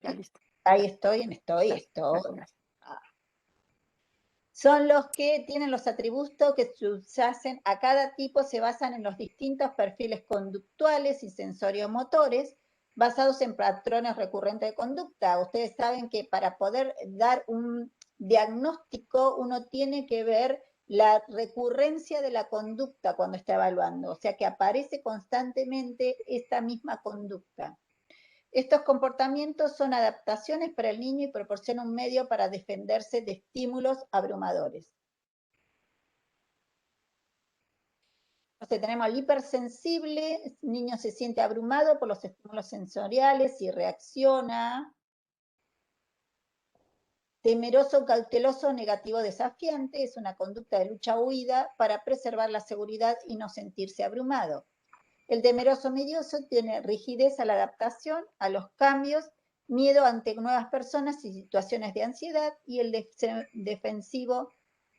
Ya, listo. Ahí estoy. Gracias. Son los que tienen los atributos que subyacen a cada tipo, se basan en los distintos perfiles conductuales y sensoriomotores basados en patrones recurrentes de conducta. Ustedes saben que para poder dar un diagnóstico uno tiene que ver la recurrencia de la conducta cuando está evaluando, o sea que aparece constantemente esta misma conducta. Estos comportamientos son adaptaciones para el niño y proporcionan un medio para defenderse de estímulos abrumadores. Entonces tenemos al hipersensible, el niño se siente abrumado por los estímulos sensoriales y reacciona. Temeroso, cauteloso, negativo, desafiante, es una conducta de lucha-huida para preservar la seguridad y no sentirse abrumado. El temeroso medioso tiene rigidez a la adaptación, a los cambios, miedo ante nuevas personas y situaciones de ansiedad, y el defensivo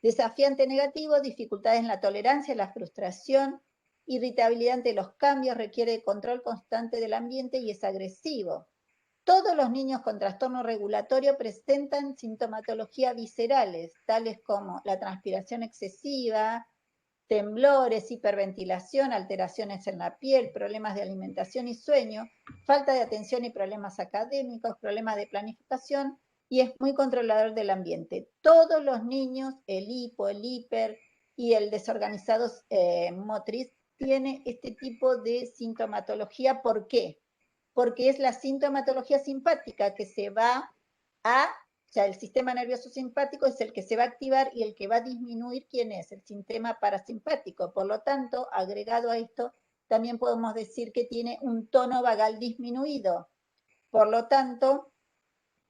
desafiante negativo, dificultades en la tolerancia, la frustración, irritabilidad ante los cambios, requiere control constante del ambiente y es agresivo. Todos los niños con trastorno regulatorio presentan sintomatología viscerales, tales como la transpiración excesiva, temblores, hiperventilación, alteraciones en la piel, problemas de alimentación y sueño, falta de atención y problemas académicos, problemas de planificación, y es muy controlador del ambiente. Todos los niños, el hipo, el hiper y el desorganizado motriz, tiene este tipo de sintomatología. ¿Por qué? Porque es la sintomatología simpática que se va o sea, el sistema nervioso simpático es el que se va a activar y el que va a disminuir, ¿quién es? El sistema parasimpático. Por lo tanto, agregado a esto, también podemos decir que tiene un tono vagal disminuido. Por lo tanto,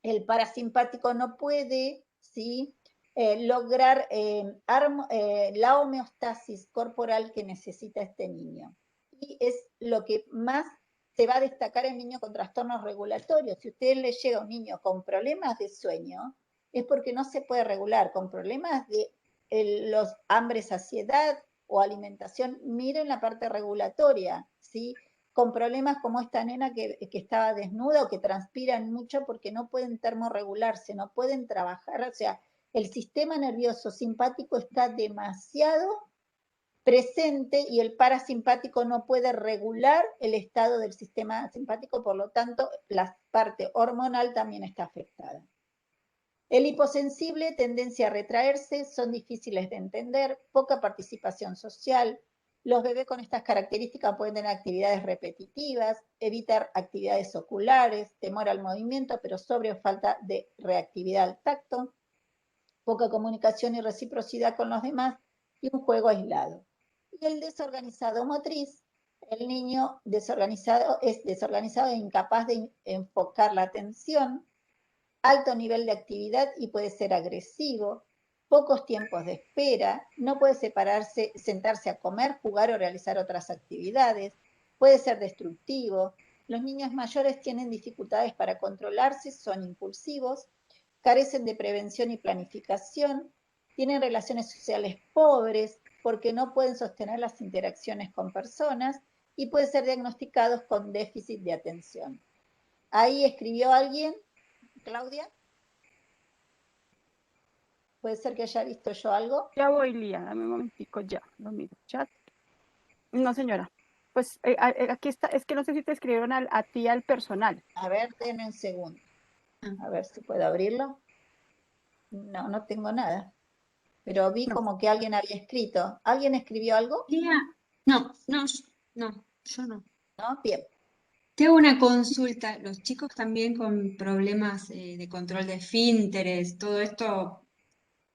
el parasimpático no puede, ¿sí?, lograr la homeostasis corporal que necesita este niño. Y es lo que más se va a destacar en niños con trastornos regulatorios. Si usted le llega a un niño con problemas de sueño, es porque no se puede regular, con problemas de los hambre, saciedad o alimentación, miren la parte regulatoria, ¿sí? Con problemas como esta nena que estaba desnuda o que transpiran mucho porque no pueden termorregularse, no pueden trabajar, o sea, el sistema nervioso simpático está demasiado presente y el parasimpático no puede regular el estado del sistema simpático, por lo tanto, la parte hormonal también está afectada. El hiposensible, tendencia a retraerse, son difíciles de entender, poca participación social. Los bebés con estas características pueden tener actividades repetitivas, evitar actividades oculares, temor al movimiento, pero sobre o falta de reactividad al tacto, poca comunicación y reciprocidad con los demás y un juego aislado. Y el desorganizado motriz, el niño desorganizado es desorganizado e incapaz de enfocar la atención, alto nivel de actividad y puede ser agresivo, pocos tiempos de espera, no puede sentarse a comer, jugar o realizar otras actividades, puede ser destructivo. Los niños mayores tienen dificultades para controlarse, son impulsivos, carecen de prevención y planificación, tienen relaciones sociales pobres porque no pueden sostener las interacciones con personas y pueden ser diagnosticados con déficit de atención. Ahí escribió alguien, Claudia. Puede ser que haya visto yo algo. Ya voy, Lía, dame un momentico, ya, lo miro. Chat. No, señora. Pues aquí está, es que no sé si te escribieron a ti al personal. A ver, denme un segundo. A ver si puedo abrirlo. No, no tengo nada. Pero vi No. como que alguien había escrito. ¿Alguien escribió algo? Lía, no, yo no. ¿No? Bien. Tengo una consulta. Los chicos también con problemas de control de esfínteres, todo esto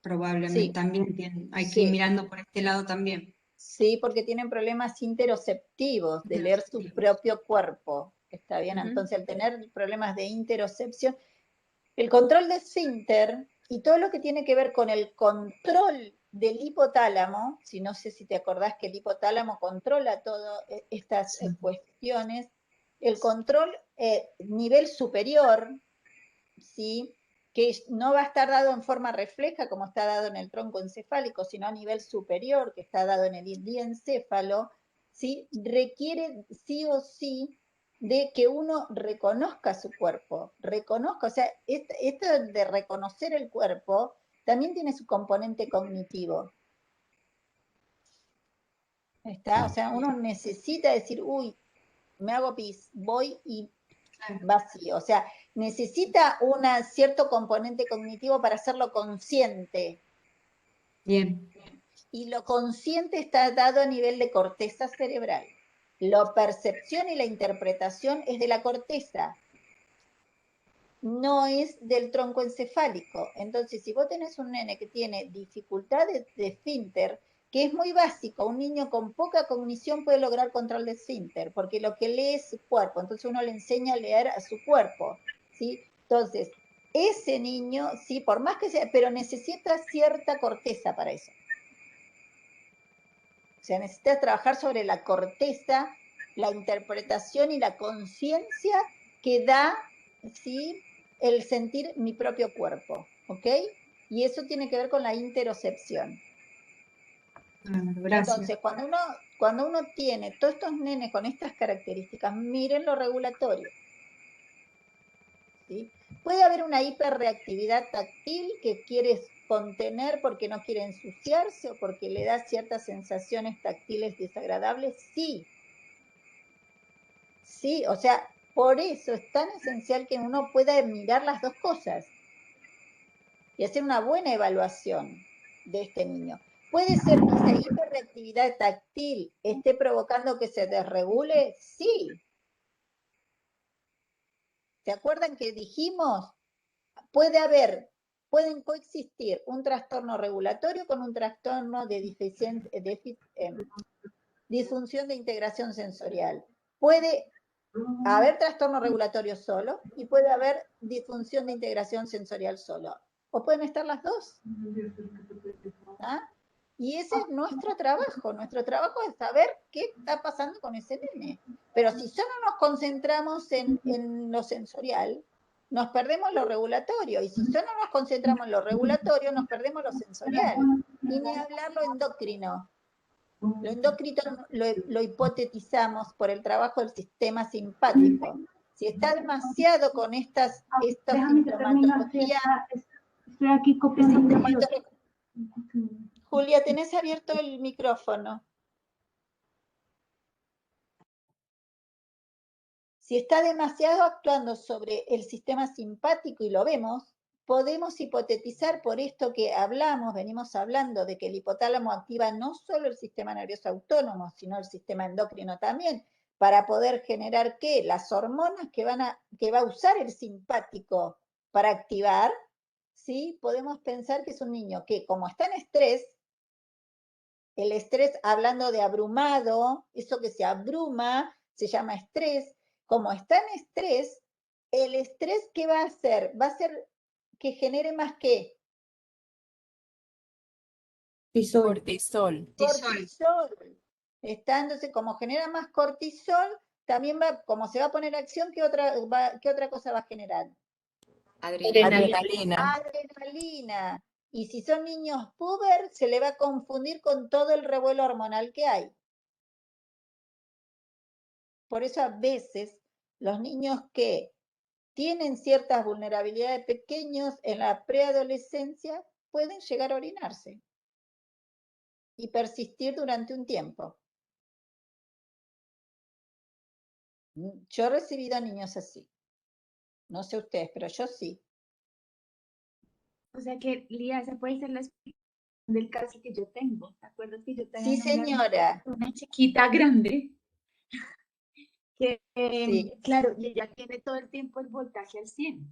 probablemente Sí, también hay que ir sí. mirando por este lado también. Sí, porque tienen problemas interoceptivos, de leer su propio cuerpo. Está bien, entonces al tener problemas de interocepción, el control de esfínter y todo lo que tiene que ver con el control del hipotálamo, si no sé si te acordás que el hipotálamo controla todas estas cuestiones, el control nivel superior, ¿sí?, que no va a estar dado en forma refleja como está dado en el tronco encefálico, sino a nivel superior, que está dado en el diencéfalo, ¿sí?, requiere sí o sí de que uno reconozca su cuerpo, reconozca, o sea, esto de reconocer el cuerpo también tiene su componente cognitivo. ¿Está? O sea, uno necesita decir, uy, me hago pis, voy y vacío. O sea, necesita un cierto componente cognitivo para hacerlo consciente. Bien. Y lo consciente está dado a nivel de corteza cerebral. La percepción y la interpretación es de la corteza, no es del tronco encefálico. Entonces, si vos tenés un nene que tiene dificultades de esfínter, que es muy básico, un niño con poca cognición puede lograr control de esfínter, porque lo que lee es su cuerpo, entonces uno le enseña a leer a su cuerpo, ¿sí? Entonces, ese niño, sí, por más que sea, pero necesita cierta corteza para eso. O sea, necesita trabajar sobre la corteza, la interpretación y la conciencia que da, ¿sí?, el sentir mi propio cuerpo, ¿ok? Y eso tiene que ver con la interocepción. Gracias. Entonces, cuando uno tiene todos estos nenes con estas características, miren lo regulatorio, ¿sí? Puede haber una hiperreactividad táctil que quiere contener porque no quiere ensuciarse o porque le da ciertas sensaciones táctiles desagradables, sí. Sí, o sea, por eso es tan esencial que uno pueda mirar las dos cosas y hacer una buena evaluación de este niño. ¿Puede ser que esa hiperreactividad táctil esté provocando que se desregule? Sí. ¿Se acuerdan que dijimos? Pueden coexistir un trastorno regulatorio con un trastorno de disfunción de integración sensorial. Puede haber trastorno regulatorio solo y puede haber disfunción de integración sensorial solo. O pueden estar las dos. ¿Ah? Y ese es nuestro trabajo. Nuestro trabajo es saber qué está pasando con ese nene. Pero si solo nos concentramos en lo sensorial, nos perdemos lo regulatorio. Y si solo nos concentramos en lo regulatorio, nos perdemos lo sensorial. Y ni hablar lo endocrino. Lo endocrino lo hipotetizamos por el trabajo del sistema simpático. Si está demasiado con estas sintomatologías, estoy aquí copiando. Julia, ¿tenés abierto el micrófono? Si está demasiado actuando sobre el sistema simpático y lo vemos, podemos hipotetizar por esto que venimos hablando de que el hipotálamo activa no solo el sistema nervioso autónomo, sino el sistema endocrino también, para poder generar ¿qué? Las hormonas que va a usar el simpático para activar, ¿sí? Podemos pensar que es un niño que, como está en estrés, el estrés, hablando de abrumado, eso que se abruma, se llama estrés. Como está en estrés, el estrés, ¿qué va a hacer? Va a hacer que genere más ¿qué? Cortisol. Cortisol. Está, entonces, como genera más cortisol, también como se va a poner acción, ¿qué otra cosa va a generar? Adrenalina. Adrenalina. Y si son niños puber, se le va a confundir con todo el revuelo hormonal que hay. Por eso a veces los niños que tienen ciertas vulnerabilidades pequeños en la preadolescencia pueden llegar a orinarse y persistir durante un tiempo. Yo he recibido niños así. No sé ustedes, pero yo sí. O sea que, Lía, esa puede ser la explicación del caso que yo tengo. ¿Te acuerdas que yo Sí, tenía señora. una chiquita grande? Que, Sí. claro, y ella tiene todo el tiempo el voltaje al 100.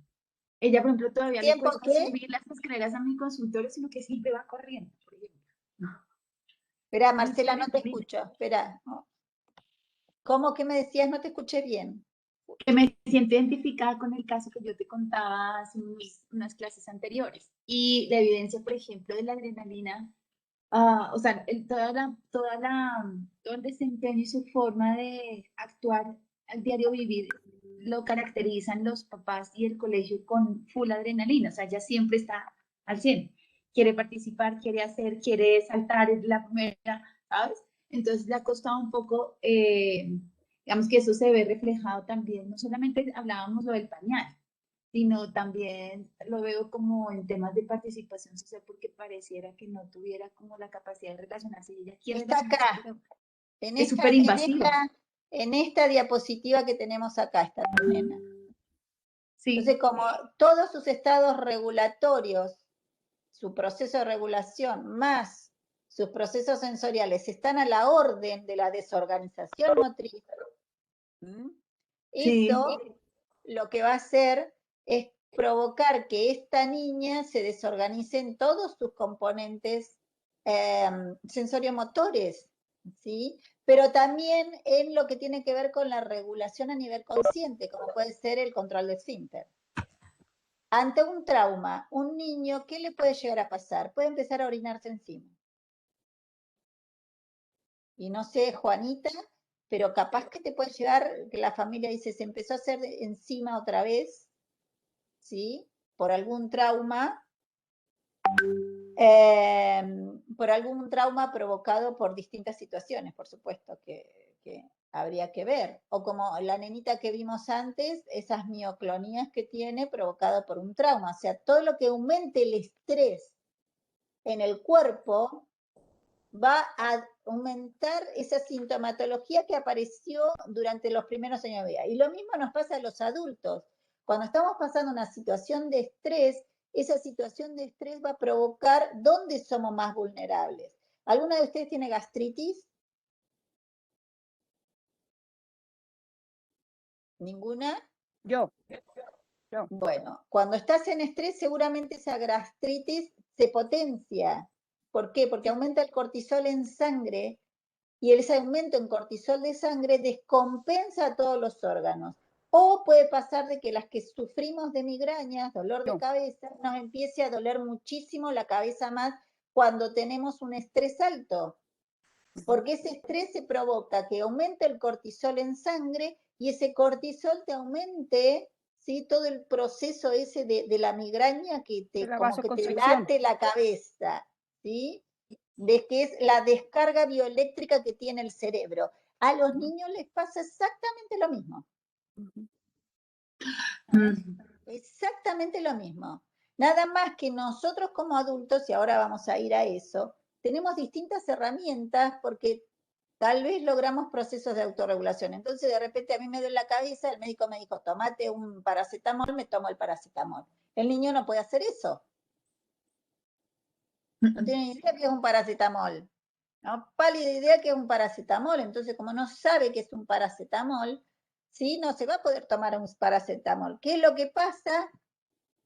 Ella, por ejemplo, todavía le ¿Tiempo cuesta qué? subir las escaleras a mi consultorio, sino que siempre va corriendo, por ejemplo. Espera, Marcela, no te escucho. Espera. ¿Cómo que me decías? No te escuché bien. Que me siento identificada con el caso que yo te contaba hace unas clases anteriores. Y la evidencia, por ejemplo, de la adrenalina, o sea, todo el desempeño y su forma de actuar al diario vivir lo caracterizan los papás y el colegio con full adrenalina, o sea, ella siempre está al 100, quiere participar, quiere hacer, quiere saltar, es la primera, ¿sabes? Entonces le ha costado un poco Digamos que eso se ve reflejado también, no solamente hablábamos lo del pañal, sino también lo veo como en temas de participación social, porque pareciera que no tuviera como la capacidad de relacionarse, y ella quiere Está relacionarse, acá, pero en es esta, súper en invasivo. esta, en esta diapositiva que tenemos acá está tu nena. Sí, Entonces, como todos sus estados regulatorios, su proceso de regulación más sus procesos sensoriales están a la orden de la desorganización motriz, eso sí, lo que va a hacer es provocar que esta niña se desorganice en todos sus componentes sensorio-motores, ¿sí? Pero también en lo que tiene que ver con la regulación a nivel consciente, como puede ser el control de esfínter. Ante un trauma, un niño, ¿qué le puede llegar a pasar? Puede empezar a orinarse encima. Y no sé, Juanita, pero capaz que te puede llegar, que la familia dice, se empezó a hacer encima otra vez, ¿sí? Por algún trauma, provocado por distintas situaciones, por supuesto, que habría que ver. O como la nenita que vimos antes, esas mioclonías que tiene provocado por un trauma. O sea, todo lo que aumente el estrés en el cuerpo va a aumentar esa sintomatología que apareció durante los primeros años de vida. Y lo mismo nos pasa a los adultos. Cuando estamos pasando una situación de estrés, esa situación de estrés va a provocar dónde somos más vulnerables. ¿Alguna de ustedes tiene gastritis? ¿Ninguna? Yo. Bueno, cuando estás en estrés, seguramente esa gastritis se potencia. ¿Por qué? Porque aumenta el cortisol en sangre y ese aumento en cortisol de sangre descompensa a todos los órganos. O puede pasar de que las que sufrimos de migrañas, dolor de cabeza, nos empiece a doler muchísimo la cabeza más cuando tenemos un estrés alto. Porque ese estrés se provoca que aumente el cortisol en sangre y ese cortisol te aumente, ¿sí? Todo el proceso ese de la migraña que De te, la como que te vasoconstricción. late la cabeza, ¿sí? De que es la descarga bioeléctrica que tiene el cerebro. A los niños les pasa exactamente lo mismo. Exactamente lo mismo. Nada más que nosotros como adultos, y ahora vamos a ir a eso, tenemos distintas herramientas porque tal vez logramos procesos de autorregulación. Entonces, de repente a mí me duele la cabeza, el médico me dijo, tomate un paracetamol, me tomo el paracetamol. El niño no puede hacer eso. No tiene ni idea que es un paracetamol. No, pálida idea que es un paracetamol. Entonces, como no sabe que es un paracetamol, ¿sí? No se va a poder tomar un paracetamol. ¿Qué es lo que pasa?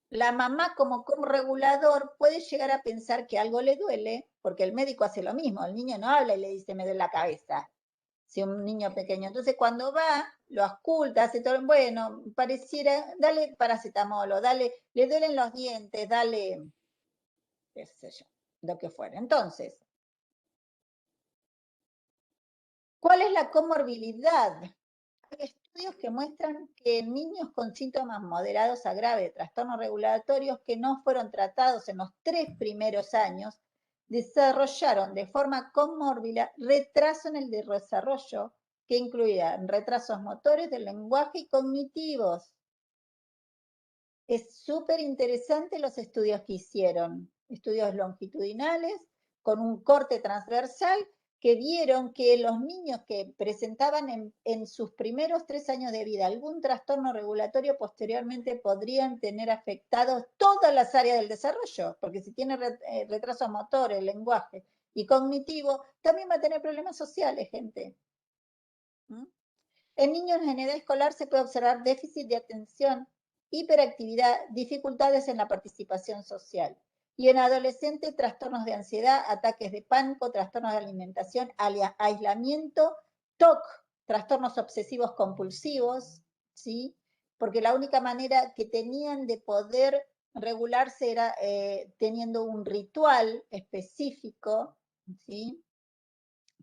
La mamá como regulador puede llegar a pensar que algo le duele, porque el médico hace lo mismo. El niño no habla y le dice, me duele la cabeza. Si un niño pequeño. Entonces, cuando va, lo ausculta, hace todo, bueno, pareciera, dale paracetamol, o dale, le duelen los dientes, dale, qué sé yo, lo que fuera. Entonces, ¿cuál es la comorbilidad? Hay estudios que muestran que en niños con síntomas moderados a graves de trastornos regulatorios que no fueron tratados en los 3 primeros años desarrollaron de forma comórbida retraso en el desarrollo que incluía retrasos motores del lenguaje y cognitivos. Es súper interesante los estudios que hicieron, estudios longitudinales con un corte transversal que vieron que los niños que presentaban en sus primeros 3 años de vida algún trastorno regulatorio posteriormente podrían tener afectados todas las áreas del desarrollo, porque si tiene retrasos motores, lenguaje y cognitivo, también va a tener problemas sociales, gente. En niños en edad escolar se puede observar déficit de atención, hiperactividad, dificultades en la participación social. Y en adolescentes, trastornos de ansiedad, ataques de pánico, trastornos de alimentación, aislamiento, TOC, trastornos obsesivos compulsivos, ¿sí? Porque la única manera que tenían de poder regularse era teniendo un ritual específico, ¿sí?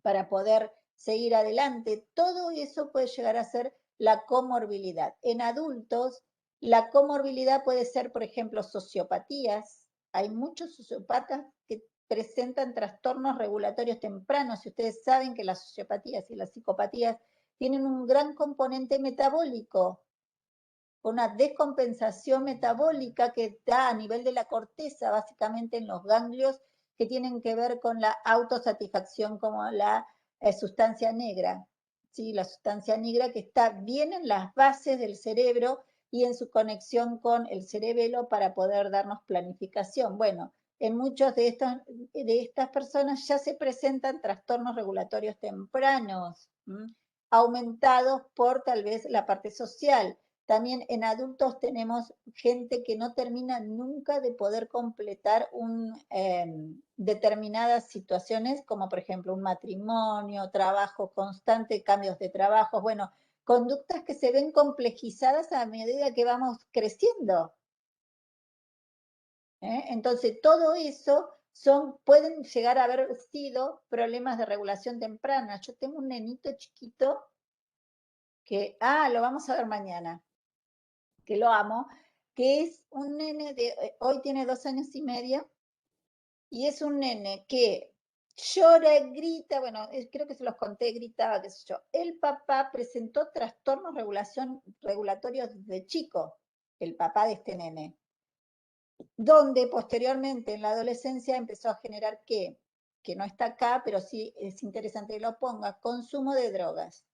Para poder seguir adelante. Todo eso puede llegar a ser la comorbilidad. En adultos, la comorbilidad puede ser, por ejemplo, sociopatías. Hay muchos sociópatas que presentan trastornos regulatorios tempranos. Y ustedes saben que las sociopatías y las psicopatías tienen un gran componente metabólico, una descompensación metabólica que da a nivel de la corteza, básicamente en los ganglios que tienen que ver con la autosatisfacción, como la sustancia negra, ¿sí? La sustancia negra que está bien en las bases del cerebro y en su conexión con el cerebelo para poder darnos planificación. Bueno, en muchos de estas personas ya se presentan trastornos regulatorios tempranos, aumentados por tal vez la parte social. También en adultos tenemos gente que no termina nunca de poder completar determinadas situaciones, como por ejemplo un matrimonio, trabajo constante, cambios de trabajo, bueno, conductas que se ven complejizadas a medida que vamos creciendo. Entonces, todo eso pueden llegar a haber sido problemas de regulación temprana. Yo tengo un nenito chiquito que, lo vamos a ver mañana, que lo amo, que es un nene hoy tiene 2 años y medio, y es un nene que llora, grita, bueno, creo que se los conté, gritaba, qué sé yo. El papá presentó trastornos regulatorios desde chico, el papá de este nene, donde posteriormente en la adolescencia empezó a generar que no está acá, pero sí es interesante que lo ponga, consumo de drogas.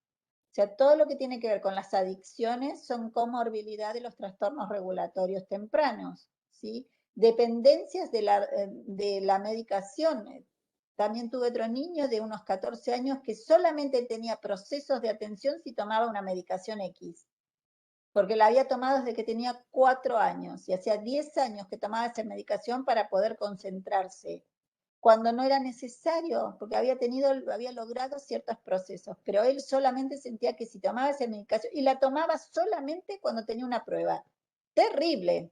O sea, todo lo que tiene que ver con las adicciones son comorbilidad de los trastornos regulatorios tempranos, ¿sí? Dependencias de la medicación. También tuve otro niño de unos 14 años que solamente tenía procesos de atención si tomaba una medicación X, porque la había tomado desde que tenía 4 años y hacía 10 años que tomaba esa medicación para poder concentrarse, cuando no era necesario, porque había logrado ciertos procesos, pero él solamente sentía que si tomaba esa medicación, y la tomaba solamente cuando tenía una prueba. Terrible.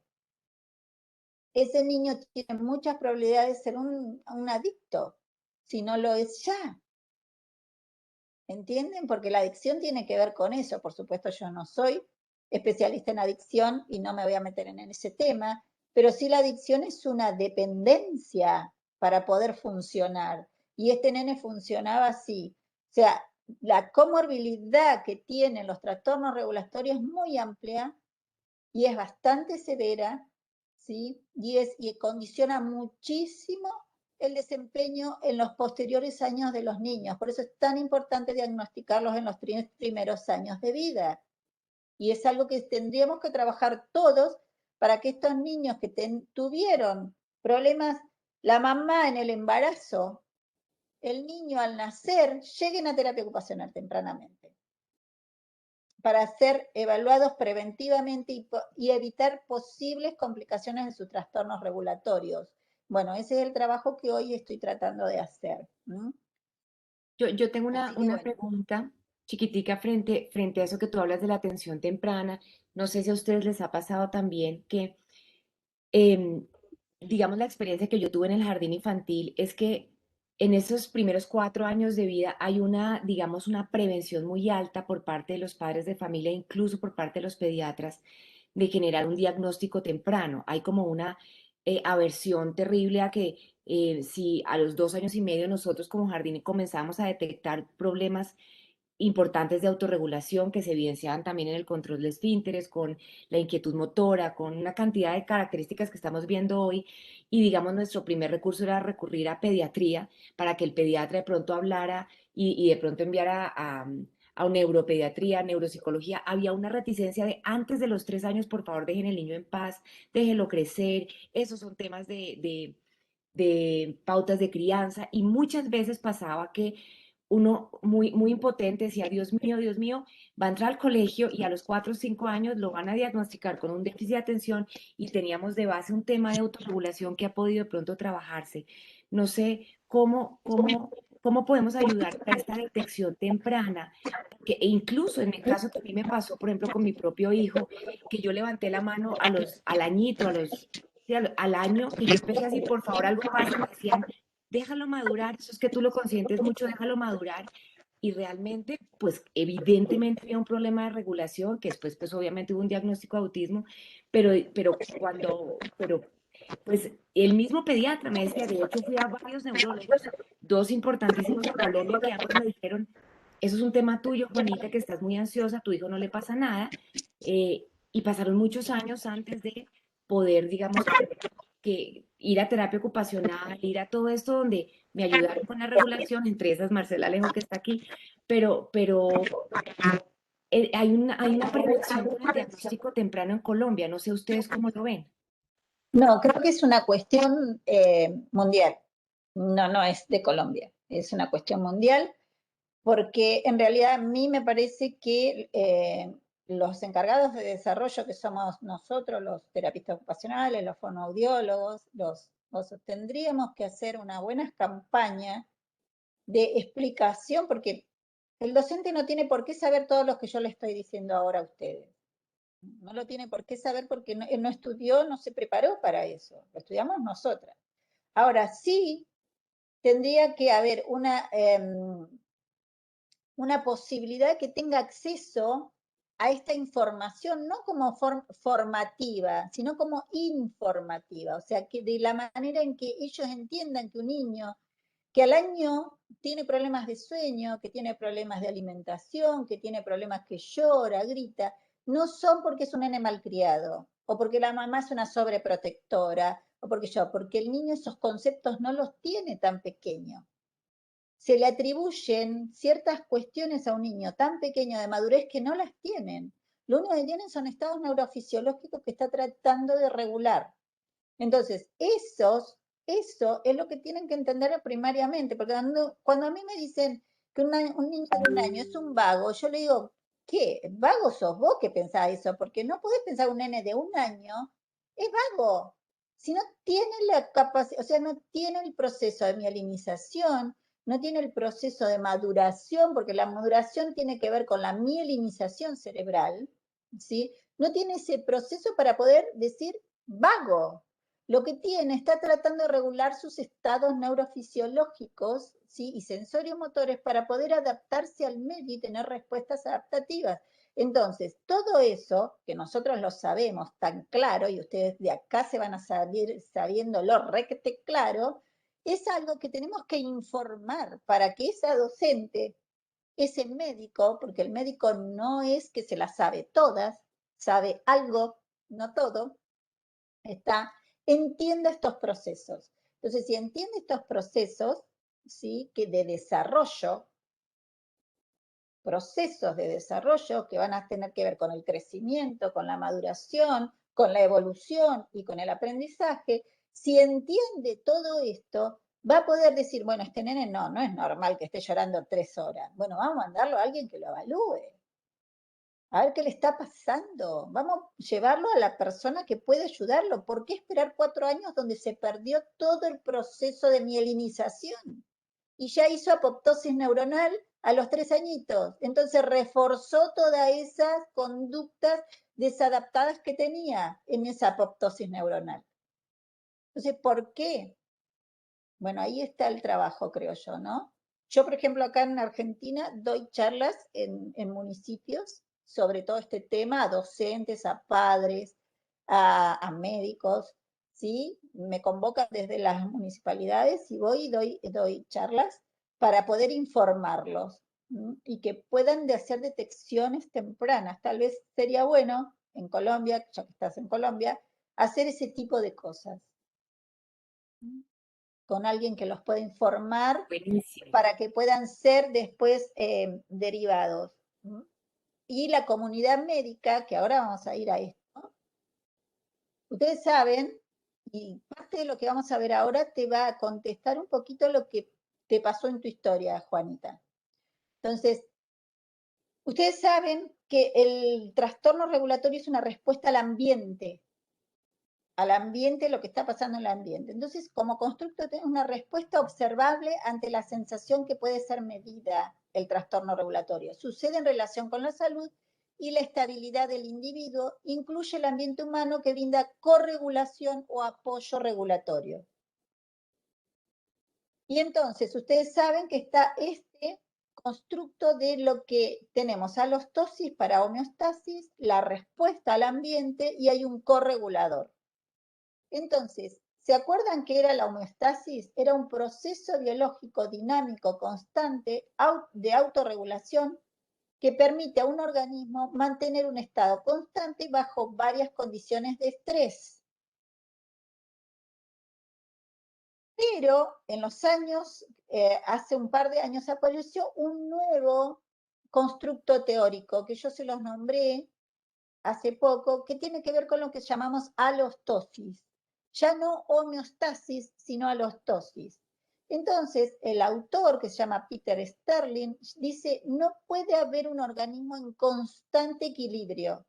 Ese niño tiene muchas probabilidades de ser un adicto, si no lo es ya. ¿Entienden? Porque la adicción tiene que ver con eso. Por supuesto, yo no soy especialista en adicción y no me voy a meter en ese tema, pero sí la adicción es una dependencia para poder funcionar. Y este nene funcionaba así. O sea, la comorbilidad que tienen los trastornos regulatorios es muy amplia y es bastante severa, ¿sí? Y condiciona muchísimo el desempeño en los posteriores años de los niños. Por eso es tan importante diagnosticarlos en los primeros años de vida. Y es algo que tendríamos que trabajar todos para que estos niños que tuvieron problemas, la mamá en el embarazo, el niño al nacer, lleguen a terapia ocupacional tempranamente, para ser evaluados preventivamente y evitar posibles complicaciones de sus trastornos regulatorios. Bueno, ese es el trabajo que hoy estoy tratando de hacer. Yo tengo Así que una bueno. pregunta chiquitica frente a eso que tú hablas de la atención temprana. No sé si a ustedes les ha pasado también que, em, digamos, la experiencia que yo tuve en el jardín infantil es que en esos primeros 4 años de vida hay una, digamos, una prevención muy alta por parte de los padres de familia, incluso por parte de los pediatras, de generar un diagnóstico temprano. Hay como una aversión terrible a que si a los 2 años y medio nosotros como jardín comenzamos a detectar problemas importantes de autorregulación que se evidenciaban también en el control de esfínteres, con la inquietud motora, con una cantidad de características que estamos viendo hoy. Y digamos, nuestro primer recurso era recurrir a pediatría para que el pediatra de pronto hablara y de pronto enviara a neuropediatría, neuropsicología. Había una reticencia de antes de los 3 años, por favor, dejen el niño en paz, déjenlo crecer. Esos son temas de pautas de crianza y muchas veces pasaba que uno muy, muy impotente decía, Dios mío, va a entrar al colegio y a los 4 o 5 años lo van a diagnosticar con un déficit de atención y teníamos de base un tema de autorregulación que ha podido de pronto trabajarse. No sé cómo podemos ayudar a esta detección temprana, que e incluso en mi caso que a mí me pasó, por ejemplo, con mi propio hijo, que yo levanté la mano al añito, sí, al año, y yo empecé a decir, por favor, algo pasa, y me decían, déjalo madurar, eso es que tú lo consientes mucho, déjalo madurar. Y realmente, pues evidentemente había un problema de regulación, que después pues obviamente hubo un diagnóstico de autismo, pero pues el mismo pediatra me decía, de hecho fui a varios neurólogos, dos importantísimos en Colombia, que ambos me dijeron, eso es un tema tuyo, Juanita, que estás muy ansiosa, a tu hijo no le pasa nada, y pasaron muchos años antes de poder, digamos, que ir a terapia ocupacional, ir a todo esto donde me ayudaron con la regulación, entre esas Marcela Alejo que está aquí, pero hay una prevención con el diagnóstico temprano en Colombia, no sé ustedes cómo lo ven. No, creo que es una cuestión mundial. No, no es de Colombia. Es una cuestión mundial porque en realidad a mí me parece que los encargados de desarrollo, que somos nosotros, los terapistas ocupacionales, los fonoaudiólogos, tendríamos que hacer una buena campaña de explicación, porque el docente no tiene por qué saber todo lo que yo le estoy diciendo ahora a ustedes. No lo tiene por qué saber porque él no estudió, no se preparó para eso. Lo estudiamos nosotras. Ahora sí, tendría que haber una posibilidad que tenga acceso a esta información, no como formativa, sino como informativa. O sea, que de la manera en que ellos entiendan que un niño que al año tiene problemas de sueño, que tiene problemas de alimentación, que tiene problemas que llora, grita, no son porque es un nene malcriado, o porque la mamá es una sobreprotectora, o porque el niño esos conceptos no los tiene tan pequeño. Se le atribuyen ciertas cuestiones a un niño tan pequeño de madurez que no las tienen. Lo único que tienen son estados neurofisiológicos que está tratando de regular. Entonces, eso es lo que tienen que entender primariamente, porque cuando a mí me dicen que un niño de 1 año es un vago, yo le digo, ¿qué? ¿Vago sos vos que pensás eso? Porque no podés pensar un nene de 1 año, es vago. Si no tiene la capacidad, o sea, no tiene el proceso de mielinización, no tiene el proceso de maduración, porque la maduración tiene que ver con la mielinización cerebral, ¿sí? No tiene ese proceso para poder decir vago. Lo que tiene, está tratando de regular sus estados neurofisiológicos, ¿sí? Y sensoriomotores para poder adaptarse al medio y tener respuestas adaptativas. Entonces, todo eso, que nosotros lo sabemos tan claro, y ustedes de acá se van a salir sabiéndolo requete claro, es algo que tenemos que informar para que esa docente, ese médico, porque el médico no es que se las sabe todas, sabe algo, no todo, entienda estos procesos. Entonces, si entiende estos procesos, ¿sí? Que de desarrollo, procesos de desarrollo que van a tener que ver con el crecimiento, con la maduración, con la evolución y con el aprendizaje, si entiende todo esto, va a poder decir, bueno, este nene no es normal que esté llorando 3 horas. Bueno, vamos a mandarlo a alguien que lo evalúe. A ver qué le está pasando. Vamos a llevarlo a la persona que puede ayudarlo. ¿Por qué esperar 4 años donde se perdió todo el proceso de mielinización? Y ya hizo apoptosis neuronal a los 3 añitos. Entonces reforzó todas esas conductas desadaptadas que tenía en esa apoptosis neuronal. Entonces, ¿por qué? Bueno, ahí está el trabajo, creo yo, ¿no? Yo, por ejemplo, acá en Argentina doy charlas en municipios sobre todo este tema a docentes, a padres, a médicos, ¿sí? Me convocan desde las municipalidades y voy y doy charlas para poder informarlos, ¿m? Y que puedan hacer detecciones tempranas. Tal vez sería bueno en Colombia, ya que estás en Colombia, hacer ese tipo de cosas, ¿m? Con alguien que los pueda informar Buenísimo. para que puedan ser después derivados. ¿M? Y la comunidad médica, que ahora vamos a ir a esto, ustedes saben, y parte de lo que vamos a ver ahora te va a contestar un poquito lo que te pasó en tu historia, Juanita. Entonces, ustedes saben que el trastorno regulatorio es una respuesta al ambiente, lo que está pasando en el ambiente. Entonces, como constructo, tenemos una respuesta observable ante la sensación que puede ser medida el trastorno regulatorio. Sucede en relación con la salud y la estabilidad del individuo, incluye el ambiente humano que brinda corregulación o apoyo regulatorio. Y entonces, ustedes saben que está este constructo de lo que tenemos alostosis para homeostasis, la respuesta al ambiente y hay un corregulador. Entonces, ¿Se acuerdan qué era la homeostasis? Era un proceso biológico dinámico constante de autorregulación que permite a un organismo mantener un estado constante bajo varias condiciones de estrés. Pero en los años, hace un par de años apareció un nuevo constructo teórico que yo se los nombré hace poco, que tiene que ver con lo que llamamos alostosis. Ya no homeostasis, sino alostosis. Entonces, el autor, que se llama Peter Sterling, dice, no puede haber un organismo en constante equilibrio,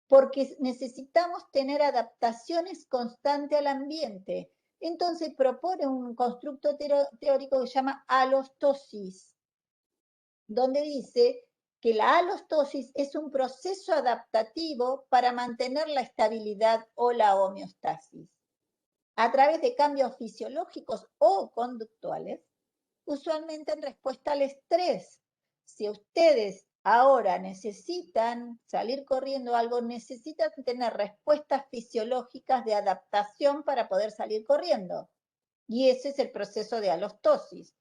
porque necesitamos tener adaptaciones constantes al ambiente. Entonces propone un constructo teórico que se llama alostosis, donde dice que la alostosis es un proceso adaptativo para mantener la estabilidad o la homeostasis. A través de cambios fisiológicos o conductuales, usualmente en respuesta al estrés. Si ustedes ahora necesitan salir corriendo algo, necesitan tener respuestas fisiológicas de adaptación para poder salir corriendo. Y ese es el proceso de alostosis.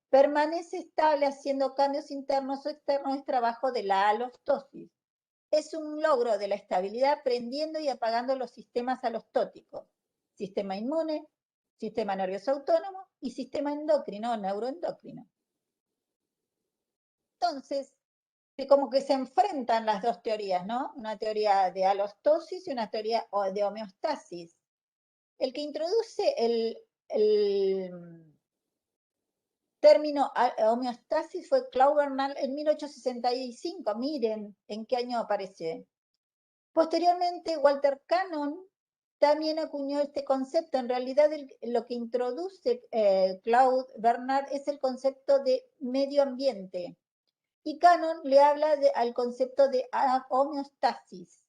Permanece estable haciendo cambios internos o externos, es trabajo de la alostosis. Es un logro de la estabilidad prendiendo y apagando los sistemas alostóticos. Sistema inmune, sistema nervioso autónomo y sistema endocrino o neuroendocrino. Entonces, como que se enfrentan las dos teorías, ¿no? Una teoría de alostosis y una teoría de homeostasis. El que introduce el término homeostasis fue Claude Bernard en 1865. Miren en qué año aparece. Posteriormente, Walter Cannon también acuñó este concepto. En realidad, lo que introduce Claude Bernard es el concepto de medio ambiente. Y Cannon le habla al concepto de homeostasis.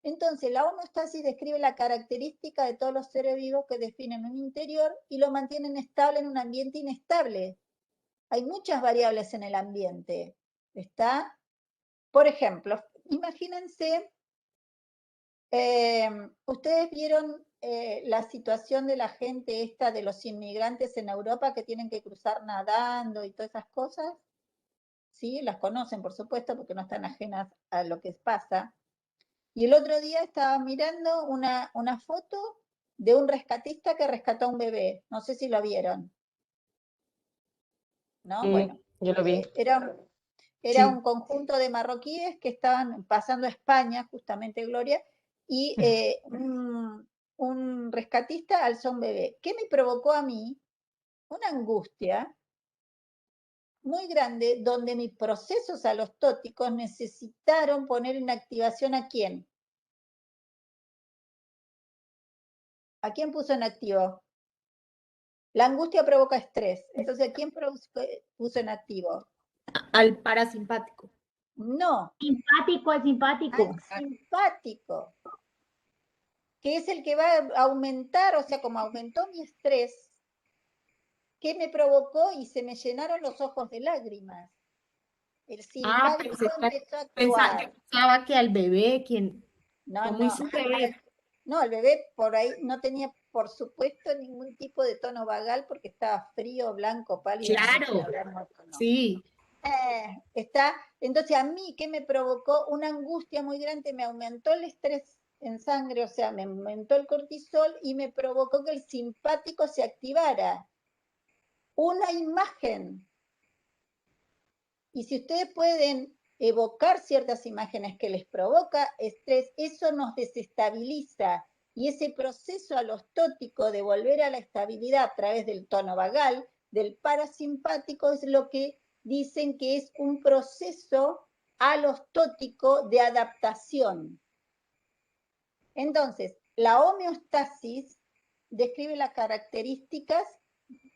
Entonces, la homeostasis describe la característica de todos los seres vivos que definen un interior y lo mantienen estable en un ambiente inestable. Hay muchas variables en el ambiente. ¿Está? Por ejemplo, imagínense, ustedes vieron la situación de la gente esta de los inmigrantes en Europa que tienen que cruzar nadando y todas esas cosas. ¿Sí? Las conocen, por supuesto, porque no están ajenas a lo que pasa. Y el otro día estaba mirando una foto de un rescatista que rescató a un bebé. No sé si lo vieron. ¿No? Bueno, Yo lo vi. era un conjunto de marroquíes que estaban pasando a España, justamente Gloria, y un rescatista alzó un bebé. ¿Qué me provocó a mí? Una angustia muy grande, donde mis procesos alostóticos necesitaron poner en activación ¿a quién? ¿A quién puso en activo? La angustia provoca estrés. Entonces, ¿a quién puso en activo? Al parasimpático. No. Simpático, al simpático. Al simpático, que es el que va a aumentar, o sea, como aumentó mi estrés, ¿qué me provocó? Y se me llenaron los ojos de lágrimas. El simpático empezó a actuar. Yo pensaba que al bebé, No, como no. hizo el bebé. No, el bebé por ahí no tenía, por supuesto, ningún tipo de tono vagal porque estaba frío, blanco, pálido. Claro, No. sí. Entonces a mí, ¿qué me provocó? Una angustia muy grande, me aumentó el estrés en sangre, o sea, me aumentó el cortisol y me provocó que el simpático se activara. Una imagen. Y si ustedes pueden evocar ciertas imágenes que les provoca estrés, eso nos desestabiliza. Y ese proceso alostótico de volver a la estabilidad a través del tono vagal, del parasimpático, es lo que dicen que es un proceso alostótico de adaptación. Entonces, la homeostasis describe las características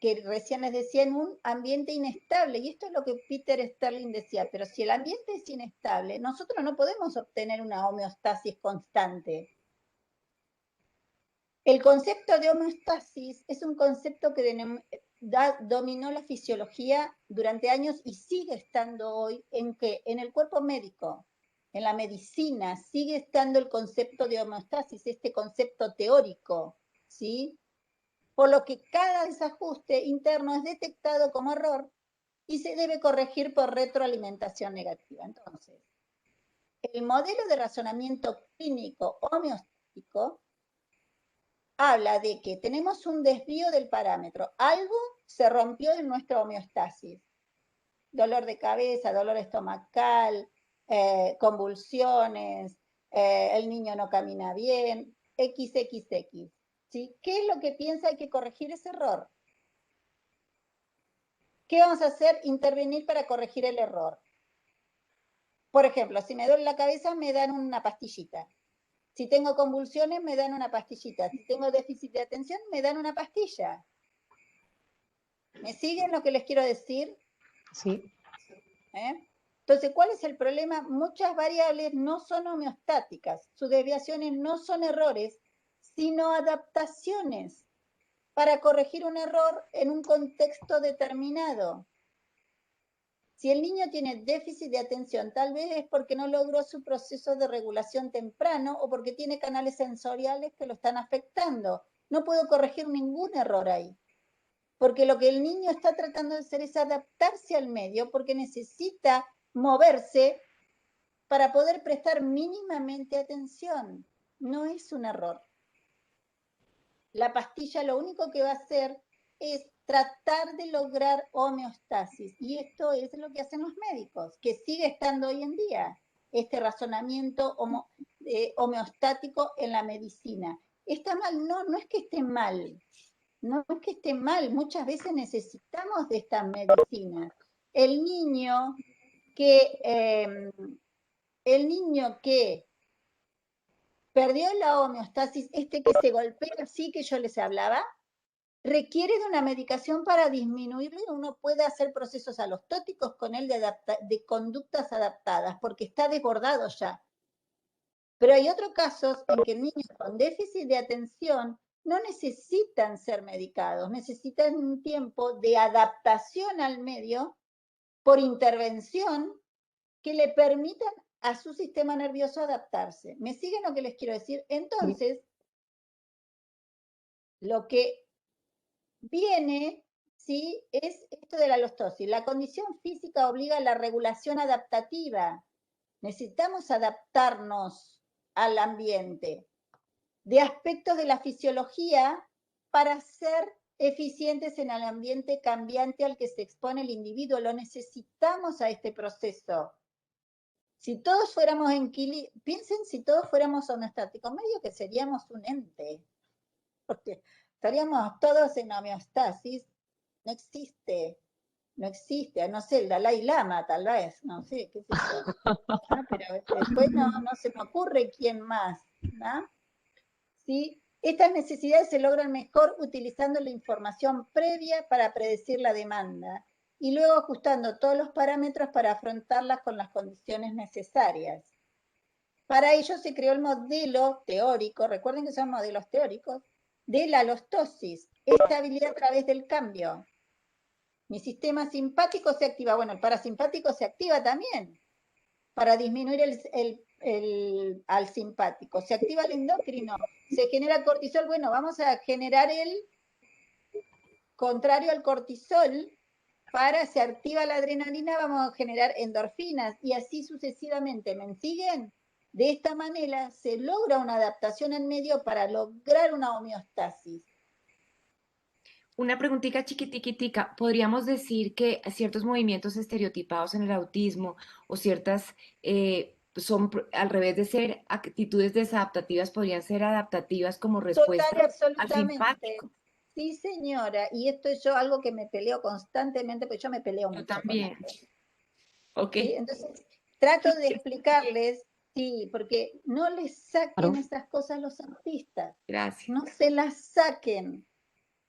que recién les decía, en un ambiente inestable. Y esto es lo que Peter Sterling decía, pero si el ambiente es inestable, nosotros no podemos obtener una homeostasis constante. El concepto de homeostasis es un concepto que dominó la fisiología durante años y sigue estando hoy en el cuerpo médico, en la medicina, sigue estando el concepto de homeostasis, este concepto teórico, ¿sí? por lo que cada desajuste interno es detectado como error y se debe corregir por retroalimentación negativa. Entonces, el modelo de razonamiento clínico homeostático habla de que tenemos un desvío del parámetro, algo se rompió en nuestra homeostasis, dolor de cabeza, dolor estomacal, convulsiones, el niño no camina bien, XXX. ¿Sí? ¿Qué es lo que piensa? Hay que corregir ese error. ¿Qué vamos a hacer? Intervenir para corregir el error. Por ejemplo, si me duele la cabeza, me dan una pastillita. Si tengo convulsiones, me dan una pastillita. Si tengo déficit de atención, me dan una pastilla. ¿Me siguen lo que les quiero decir? Sí. Entonces, ¿cuál es el problema? Muchas variables no son homeostáticas. Sus desviaciones no son errores, sino adaptaciones para corregir un error en un contexto determinado. Si el niño tiene déficit de atención, tal vez es porque no logró su proceso de regulación temprano o porque tiene canales sensoriales que lo están afectando. No puedo corregir ningún error ahí, porque lo que el niño está tratando de hacer es adaptarse al medio, porque necesita moverse para poder prestar mínimamente atención. No es un error. La pastilla lo único que va a hacer es tratar de lograr homeostasis. Y esto es lo que hacen los médicos, que sigue estando hoy en día, este razonamiento homeostático en la medicina. ¿Está mal? No, no es que esté mal. No es que esté mal. Muchas veces necesitamos de esta medicina. El niño que perdió la homeostasis, que se golpea así que yo les hablaba, requiere de una medicación para disminuirlo y uno puede hacer procesos alostóticos con él de conductas adaptadas, porque está desbordado ya. Pero hay otros casos en que niños con déficit de atención no necesitan ser medicados, necesitan un tiempo de adaptación al medio por intervención que le permitan a su sistema nervioso adaptarse. ¿Me siguen lo que les quiero decir? Entonces, lo que viene, ¿sí? Es esto de la alostosis. La condición física obliga a la regulación adaptativa. Necesitamos adaptarnos al ambiente, de aspectos de la fisiología para ser eficientes en el ambiente cambiante al que se expone el individuo. Lo necesitamos a este proceso. Si todos fuéramos piensen si todos fuéramos homeostáticos, medio que seríamos un ente, porque estaríamos todos en homeostasis. No existe, no sé, el Dalai Lama tal vez, no sé, qué sé yo. ¿No? Pero después no se me ocurre quién más, ¿no? ¿Sí? Estas necesidades se logran mejor utilizando la información previa para predecir la demanda y luego ajustando todos los parámetros para afrontarlas con las condiciones necesarias. Para ello se creó el modelo teórico, recuerden que son modelos teóricos, de la alostosis, estabilidad a través del cambio. Mi sistema simpático se activa, bueno, el parasimpático se activa también para disminuir al simpático. Se activa el endocrino, se genera cortisol, bueno, vamos a generar el contrario al cortisol. Se activa la adrenalina, vamos a generar endorfinas y así sucesivamente. ¿Me siguen? De esta manera se logra una adaptación en medio para lograr una homeostasis. Una preguntita chiquitiquitica. ¿Podríamos decir que ciertos movimientos estereotipados en el autismo o ciertas al revés de ser actitudes desadaptativas, podrían ser adaptativas como respuesta Total y al absolutamente. simpático? Sí, señora. Y esto es yo algo que me peleo constantemente, porque yo me peleo Yo mucho con también. esto. Ok. ¿Sí? Entonces, trato de explicarles, sí, porque no les saquen esas cosas los autistas. Gracias. No se las saquen,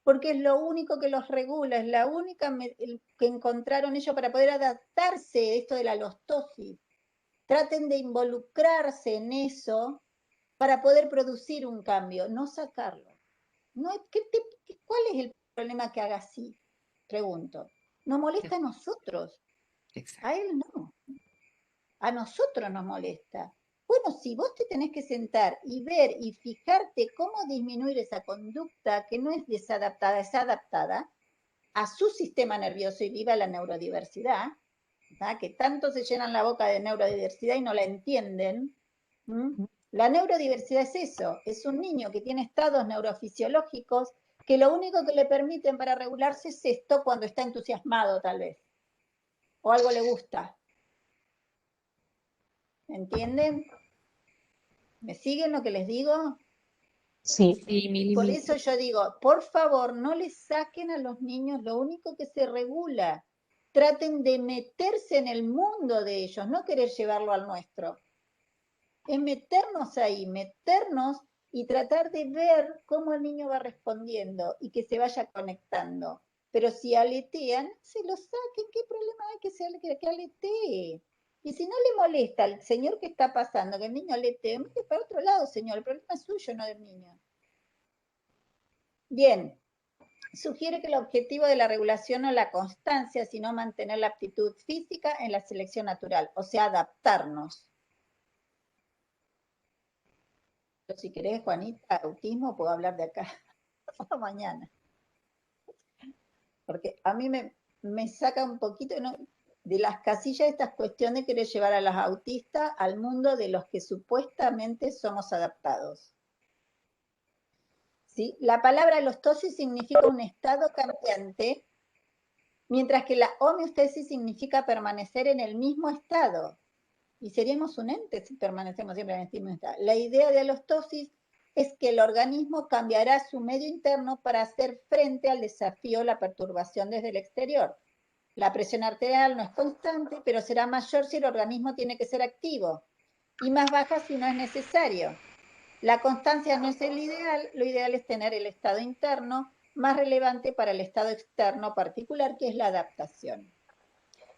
porque es lo único que los regula, es la única que encontraron ellos para poder adaptarse a esto de la alostosis. Traten de involucrarse en eso para poder producir un cambio, no sacarlo. No, ¿cuál es el problema que haga así? Pregunto. Nos molesta a nosotros, Exacto. a él no. A nosotros nos molesta. Bueno, si vos te tenés que sentar y ver y fijarte cómo disminuir esa conducta que no es desadaptada, es adaptada a su sistema nervioso y viva la neurodiversidad, ¿tá? Que tanto se llenan la boca de neurodiversidad y no la entienden. La neurodiversidad es eso, es un niño que tiene estados neurofisiológicos que lo único que le permiten para regularse es esto cuando está entusiasmado tal vez, o algo le gusta. ¿Entienden? ¿Me siguen lo que les digo? Sí. Sí, Mili, Por Mili. eso yo digo, por favor, no les saquen a los niños lo único que se regula. Traten de meterse en el mundo de ellos, no querer llevarlo al nuestro. Es meternos ahí, meternos y tratar de ver cómo el niño va respondiendo y que se vaya conectando. Pero si aletean, se lo saquen. ¿Qué problema hay que aletee? Y si no le molesta al señor que está pasando, que el niño aletee, mire para otro lado, señor. El problema es suyo, no del niño. Bien, sugiere que el objetivo de la regulación no es la constancia, sino mantener la aptitud física en la selección natural, o sea, adaptarnos. Pero si querés, Juanita, autismo, puedo hablar de acá hasta mañana. Porque a mí me saca un poquito de las casillas estas cuestiones de querer llevar a los autistas al mundo de los que supuestamente somos adaptados. ¿Sí? La palabra alostosis significa un estado cambiante, mientras que la homeostasis significa permanecer en el mismo estado. Y seríamos un ente si permanecemos siempre en el mismo estado. La idea de alostosis es que el organismo cambiará su medio interno para hacer frente al desafío o la perturbación desde el exterior. La presión arterial no es constante, pero será mayor si el organismo tiene que ser activo y más baja si no es necesario. La constancia no es el ideal, lo ideal es tener el estado interno más relevante para el estado externo particular, que es la adaptación.